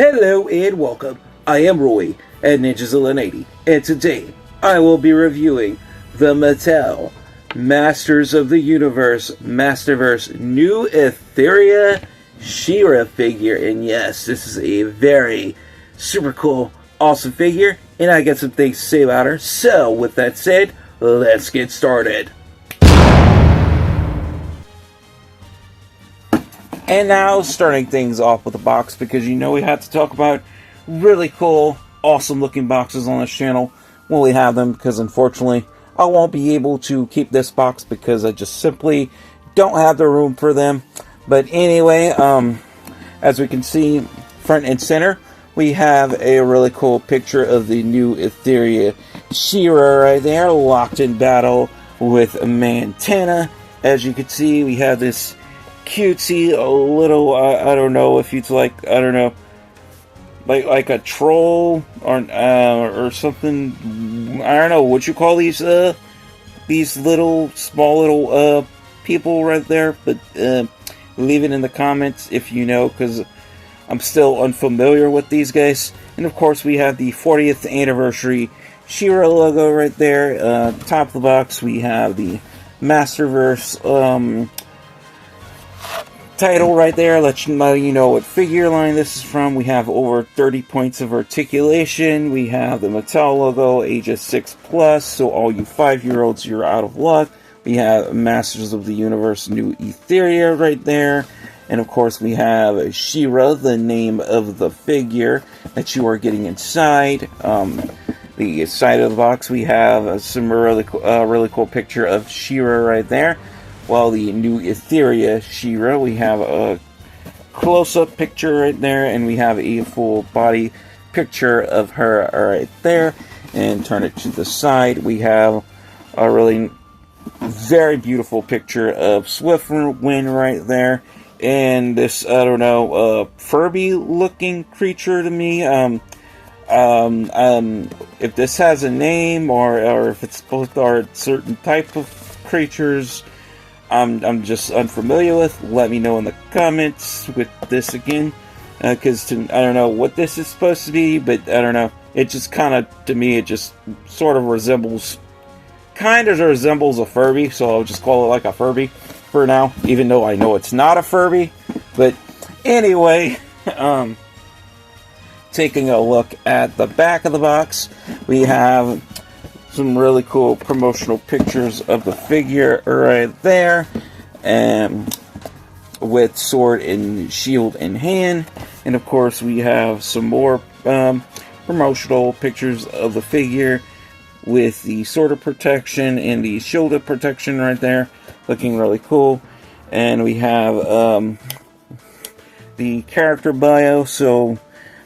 Hello and welcome. I am Roy at Ninjazilla80, and today I will be reviewing the Mattel Masters of the Universe Masterverse new Etheria She-Ra figure. And yes, this is a very super cool, awesome figure, and I got some things to say about her. So, with that said, let's get started. And now, starting things off with a box, because you know we have to talk about really cool, awesome looking boxes on this channel when we have them, because unfortunately I won't be able to keep this box because I just simply don't have the room for them. But anyway, as we can see, front and center, we have a really cool picture of the new Etheria She-Ra right there, locked in battle with Montana. As you can see, we have this cutesy little, I don't know if it's like, I don't know, like a troll or something. I don't know what you call these little small little people right there, but leave it in the comments if you know, because I'm still unfamiliar with these guys. And of course we have the 40th anniversary She-Ra logo right there. Top of the box we have the Masterverse title right there, let you know what figure line this is from. We have over 30 points of articulation. We have the Mattel logo, ages 6+, so all you 5-year-olds, you're out of luck. We have Masters of the Universe new Etheria right there. And of course we have She-Ra, the name of the figure that you are getting inside. The side of the box we have some really cool picture of She-Ra right there. While the new Etheria She-Ra, we have a close-up picture right there, and we have a full body picture of her right there. And turn it to the side, we have a really very beautiful picture of Swiftwind right there. And this, I don't know, Furby-looking creature to me. If this has a name, or if it's both are certain type of creatures, I'm just unfamiliar with. Let me know in the comments with this again, because I don't know what this is supposed to be, but I don't know. It just kind of, to me, it just sort of resembles a Furby, so I'll just call it like a Furby for now, even though I know it's not a Furby. But anyway, taking a look at the back of the box, we have some really cool promotional pictures of the figure right there, and with sword and shield in hand. And of course we have some more promotional pictures of the figure with the sword of protection and the shield of protection right there, looking really cool. And we have the character bio, so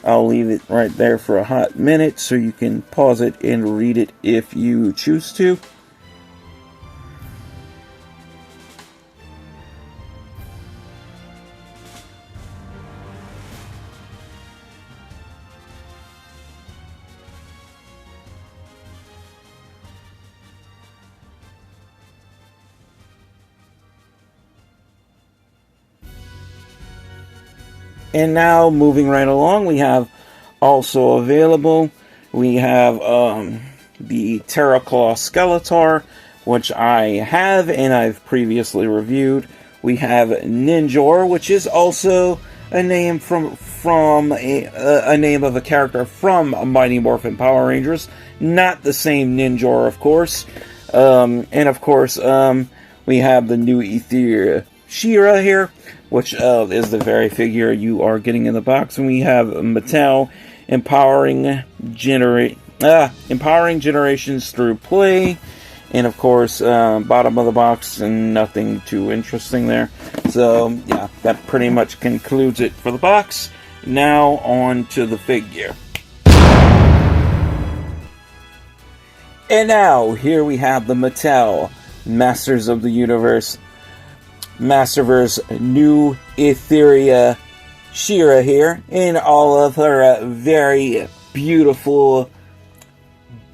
I'll leave it right there for a hot minute so you can pause it and read it if you choose to. And now, moving right along, we have also available, we have the Terraclaw Skeletor, which I have and I've previously reviewed. We have Ninjor, which is also a name from a name of a character from Mighty Morphin Power Rangers, not the same Ninjor, of course. And of course, we have the new Etheria She-Ra here, which is the very figure you are getting in the box. And we have Mattel empowering generations through play. And of course, bottom of the box, and nothing too interesting there. So yeah, that pretty much concludes it for the box. Now on to the figure. And now here we have the Mattel Masters of the Universe Masterverse new Etheria She-Ra here in all of her very beautiful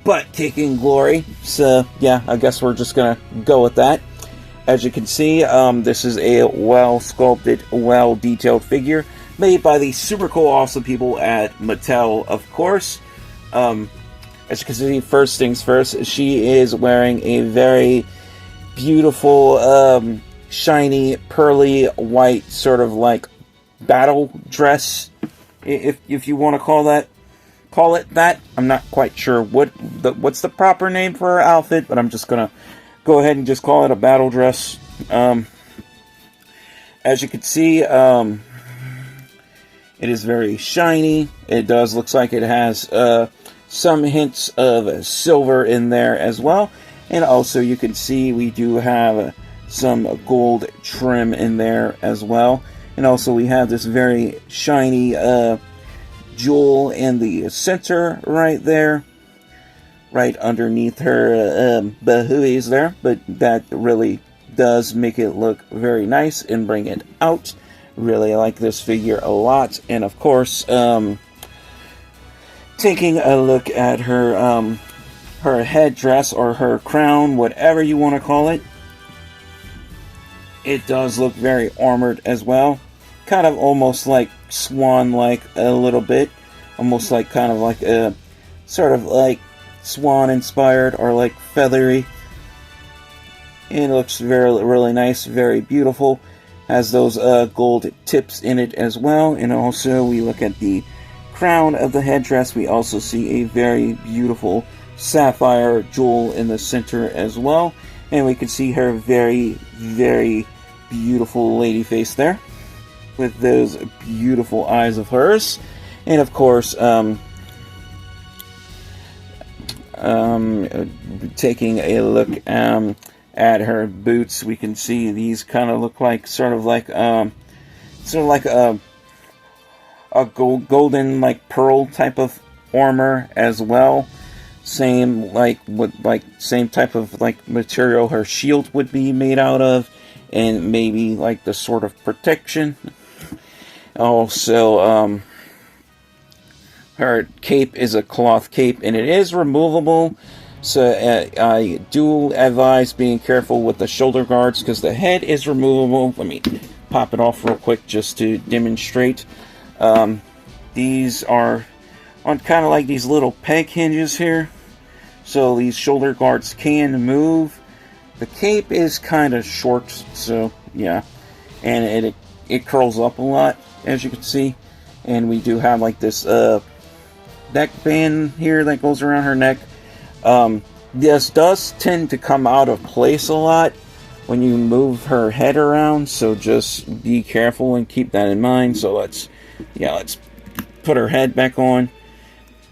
butt-kicking glory. So yeah, I guess we're just gonna go with that. As you can see, this is a well-sculpted, well-detailed figure. made by the super cool, awesome people at Mattel, of course. As you can see, first things first, she is wearing a very beautiful, shiny, pearly white, sort of like battle dress, if you want to call it that. I'm not quite sure what's the proper name for her outfit, but I'm just gonna go ahead and just call it a battle dress. As you can see, it is very shiny. It looks like it has some hints of silver in there as well. And also you can see we do have some gold trim in there as well. And also we have this very shiny jewel in the center right there, right underneath her bahooies there. But that really does make it look very nice and bring it out. Really like this figure a lot. And of course, taking a look at her her headdress or her crown, whatever you want to call it, it does look very armored as well. Kind of almost like swan-like a little bit. Almost like kind of like a sort of like swan inspired or like feathery. And it looks really nice, very beautiful. Has those gold tips in it as well. And also we look at the crown of the headdress. We also see a very beautiful sapphire jewel in the center as well. And we can see her very, very beautiful lady face there, with those beautiful eyes of hers. And of course, taking a look at her boots, we can see these kind of look like sort of like a golden like pearl type of armor as well. Same same type of like material her shield would be made out of, and maybe like the sort of protection. Also, her cape is a cloth cape, and it is removable. So I do advise being careful with the shoulder guards, because the head is removable. Let me pop it off real quick just to demonstrate. These are on kind of like these little peg hinges here, so these shoulder guards can move. The cape is kind of short, so yeah, and it curls up a lot, as you can see. And we do have like this neck band here that goes around her neck. This does tend to come out of place a lot when you move her head around, so just be careful and keep that in mind. So let's put her head back on.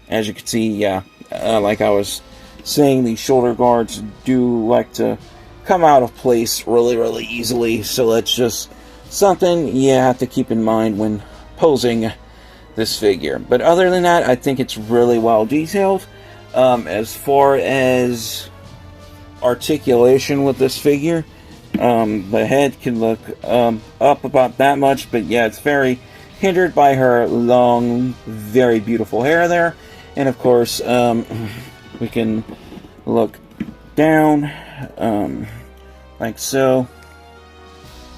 As you can see, like I was saying, these shoulder guards do like to come out of place really easily, so that's just something you have to keep in mind when posing this figure. But other than that, I think it's really well detailed. As far as articulation with this figure, the head can look up about that much, but yeah, it's very hindered by her long, very beautiful hair there. And of course, we can look down like so.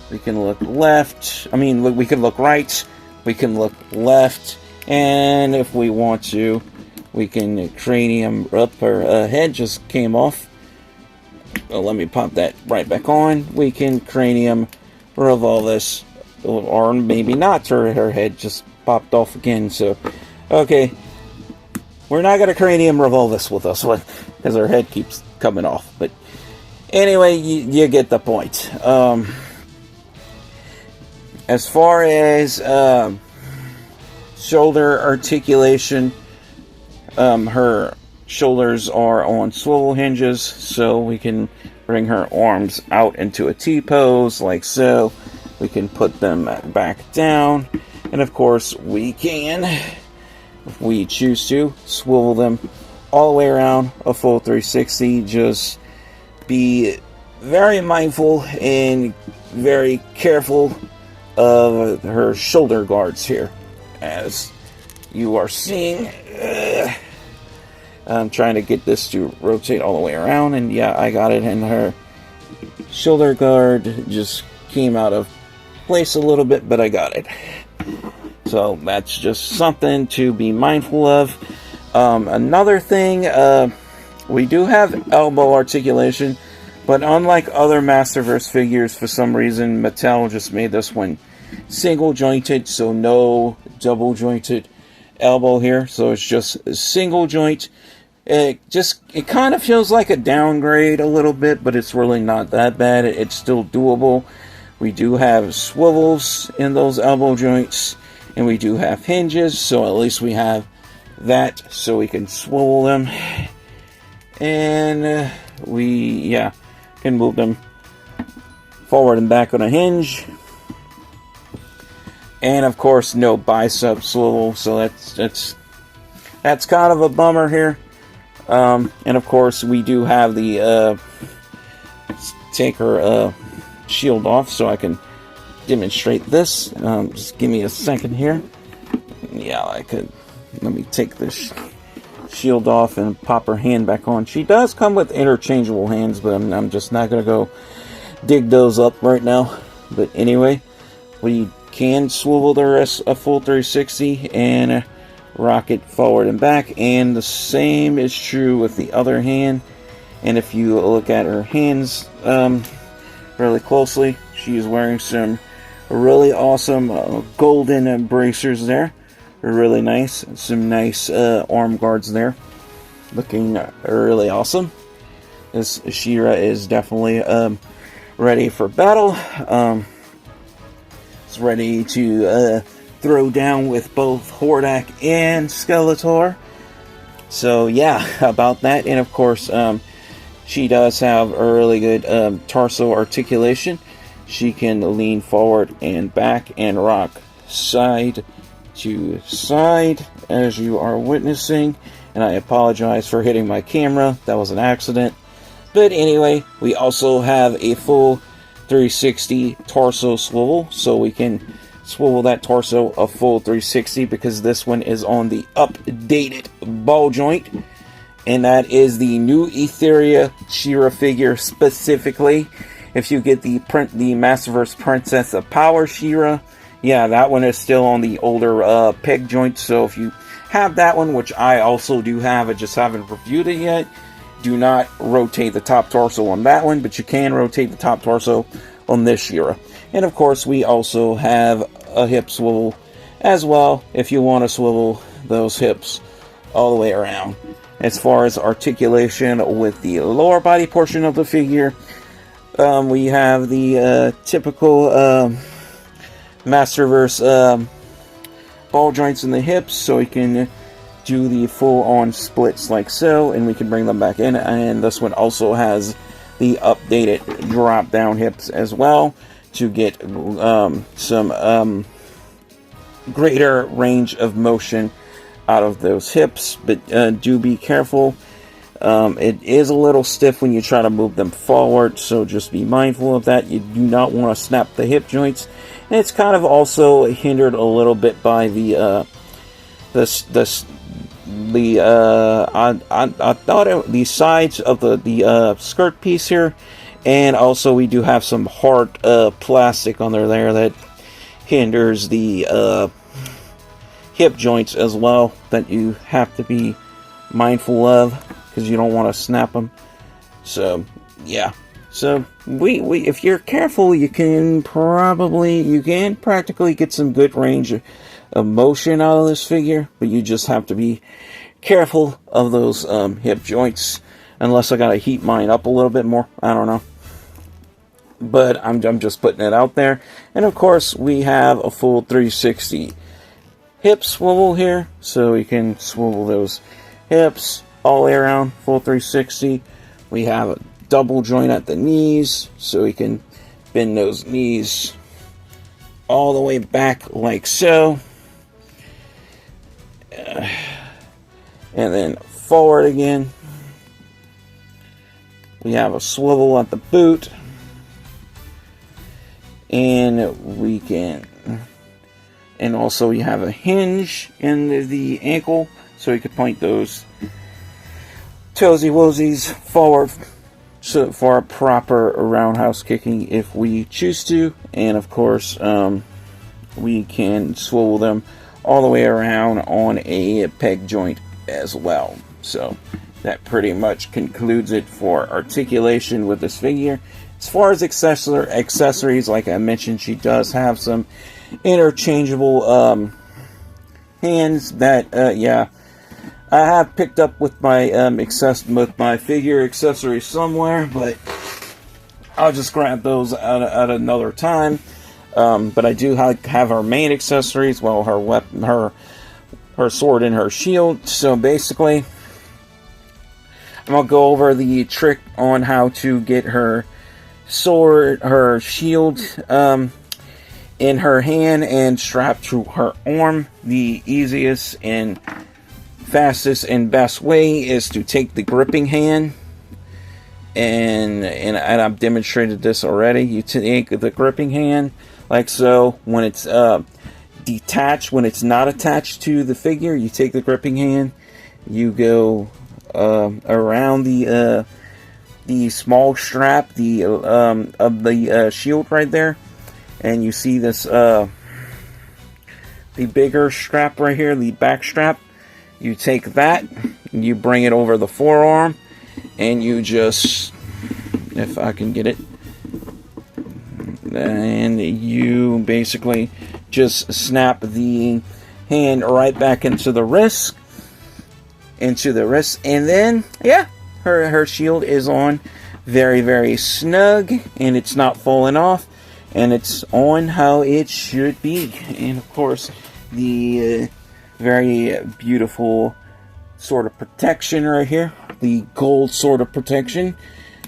We can look left. I mean, we can look right. We can look left. And if we want to, we can cranium up. Her head just came off. Well, let me pop that right back on. We can cranium revolve this, or maybe not. Her head just popped off again. So, okay, we're not gonna cranium revolve this with us one, because her head keeps coming off. But anyway, you get the point. As far as shoulder articulation, her shoulders are on swivel hinges, so we can bring her arms out into a T-pose like so. We can put them back down, and of course we can, if we choose to, swivel them all the way around a full 360. Just be very mindful and very careful of her shoulder guards here, as you are seeing. I'm trying to get this to rotate all the way around, and yeah, I got it, and her shoulder guard just came out of place a little bit, but I got it. So that's just something to be mindful of. Another thing, we do have elbow articulation, but unlike other Masterverse figures, for some reason, Mattel just made this one single jointed, so no double jointed elbow here. So it's just a single joint. It kind of feels like a downgrade a little bit, but it's really not that bad. It's still doable. We do have swivels in those elbow joints, and we do have hinges, so at least we have that so we can swivel them. And we can move them forward and back on a hinge. And of course, no bicep swivel, so that's kind of a bummer here. And of course, we do have the take her shield off so I can demonstrate this. Just give me a second here. Yeah, I could. Let me take this shield off and pop her hand back on. She does come with interchangeable hands, but I'm just not gonna go dig those up right now. But anyway, we can swivel the rest a full 360 and rock it forward and back, and the same is true with the other hand. And if you look at her hands really closely, she is wearing some really awesome golden bracers there. Really nice. Some nice arm guards there, looking really awesome. This She-Ra is definitely ready for battle. It's ready to throw down with both Hordak and Skeletor. So yeah, about that. And of course, she does have a really good torso articulation. She can lean forward and back and rock side to side, as you are witnessing. And I apologize for hitting my camera. That was an accident. But anyway, we also have a full 360 torso swivel, so we can swivel that torso a full 360 because this one is on the updated ball joint, and that is the new Etheria She-Ra figure specifically. If you get the Masterverse Princess of Power She-Ra, yeah, that one is still on the older peg joint. So if you have that one, which I also do have, I just haven't reviewed it yet, do not rotate the top torso on that one, but you can rotate the top torso on this She-Ra. And of course, we also have a hip swivel as well, if you want to swivel those hips all the way around. As far as articulation with the lower body portion of the figure, we have the typical Masterverse ball joints in the hips, so we can do the full-on splits like so, and we can bring them back in. And this one also has the updated drop-down hips as well to get some greater range of motion out of those hips. But do be careful. It is a little stiff when you try to move them forward, so just be mindful of that. You do not want to snap the hip joints. And it's kind of also hindered a little bit by the sides of the skirt piece here, and also we do have some hard plastic on there that hinders the hip joints as well, that you have to be mindful of because you don't want to snap them. So yeah, so we if you're careful, you can practically get some good range of motion out of this figure, but you just have to be careful of those hip joints. Unless I gotta heat mine up a little bit more, I don't know. But I'm just putting it out there. And of course, we have a full 360 hip swivel here, so we can swivel those hips all the way around, full 360. We have a double joint at the knees, so we can bend those knees all the way back like so. And then forward again. We have a swivel at the boot. And we can, and also we have a hinge in the ankle, so we could point those toesy woesies forward for a proper roundhouse kicking if we choose to. And of course, we can swivel them all the way around on a peg joint as well. So that pretty much concludes it for articulation with this figure. As far as accessories, like I mentioned, she does have some interchangeable hands that, yeah, I have picked up with my figure accessories somewhere, but I'll just grab those at another time. But I do have her main accessories, well, her weapon, her sword and her shield. So basically, I'm gonna go over the trick on how to get her sword, her shield, in her hand and strapped to her arm. The easiest and fastest and best way is to take the gripping hand. And I've demonstrated this already. You take the gripping hand like so. When it's detached, when it's not attached to the figure, you take the gripping hand. You go around the small strap, of the shield right there, and you see this the bigger strap right here, the back strap. You take that, and you bring it over the forearm. And you just, if I can get it, and you basically just snap the hand right back into the wrist, and then, yeah, her shield is on very, very snug, and it's not falling off, and it's on how it should be. And of course, the very beautiful sort of protection right here, the gold sort of protection.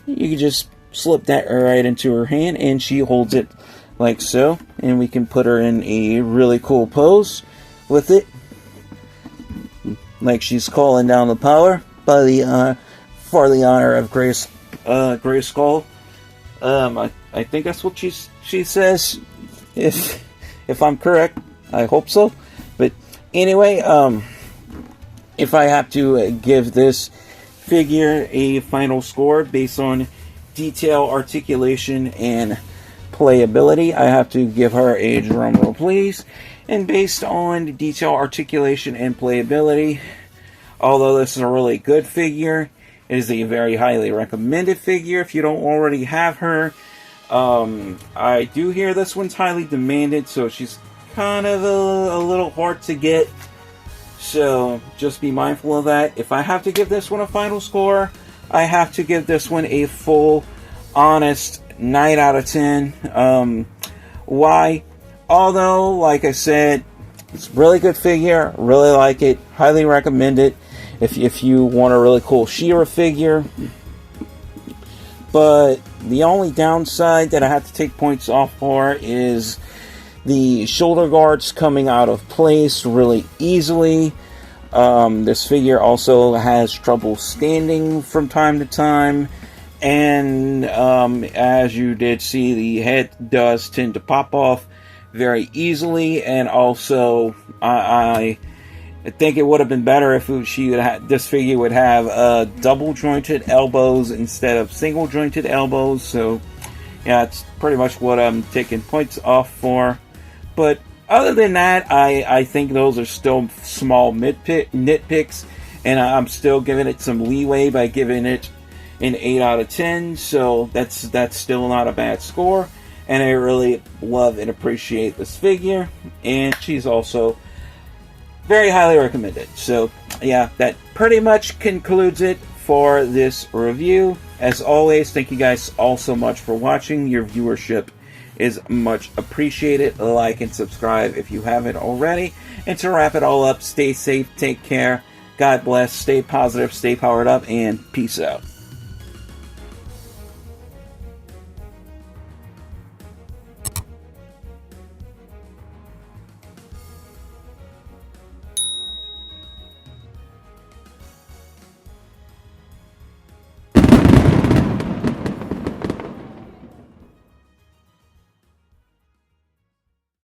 You can just slip that right into her hand, and she holds it like so, and we can put her in a really cool pose with it, like she's calling down the power by the for the honor of Grace Skull. I think that's what she says, if I'm correct. I hope so. But anyway, if I have to give this figure a final score based on detail, articulation, and playability, I have to give her a drum roll, please. And based on detail, articulation, and playability, although this is a really good figure, it is a very highly recommended figure if you don't already have her. I do hear this one's highly demanded, so she's kind of a little hard to get. So just be mindful of that. If I have to give this one a final score, I have to give this one a full, honest 9 out of 10. Why? Although, like I said, it's a really good figure. Really like it. Highly recommend it if you want a really cool She-Ra figure. But the only downside that I have to take points off for is the shoulder guards coming out of place really easily. This figure also has trouble standing from time to time. And as you did see, the head does tend to pop off very easily. And also, I think it would have been better if this figure would have double jointed elbows instead of single jointed elbows. So yeah, it's pretty much what I'm taking points off for. But other than that, I think those are still small nitpicks, and I'm still giving it some leeway by giving it an 8 out of 10. So that's still not a bad score, and I really love and appreciate this figure, and she's also very highly recommended. So yeah, that pretty much concludes it for this review. As always, thank you guys all so much for watching. Your viewership is much appreciated. Like and subscribe if you haven't already. And to wrap it all up, stay safe, take care, God bless, stay positive, stay powered up, and peace out.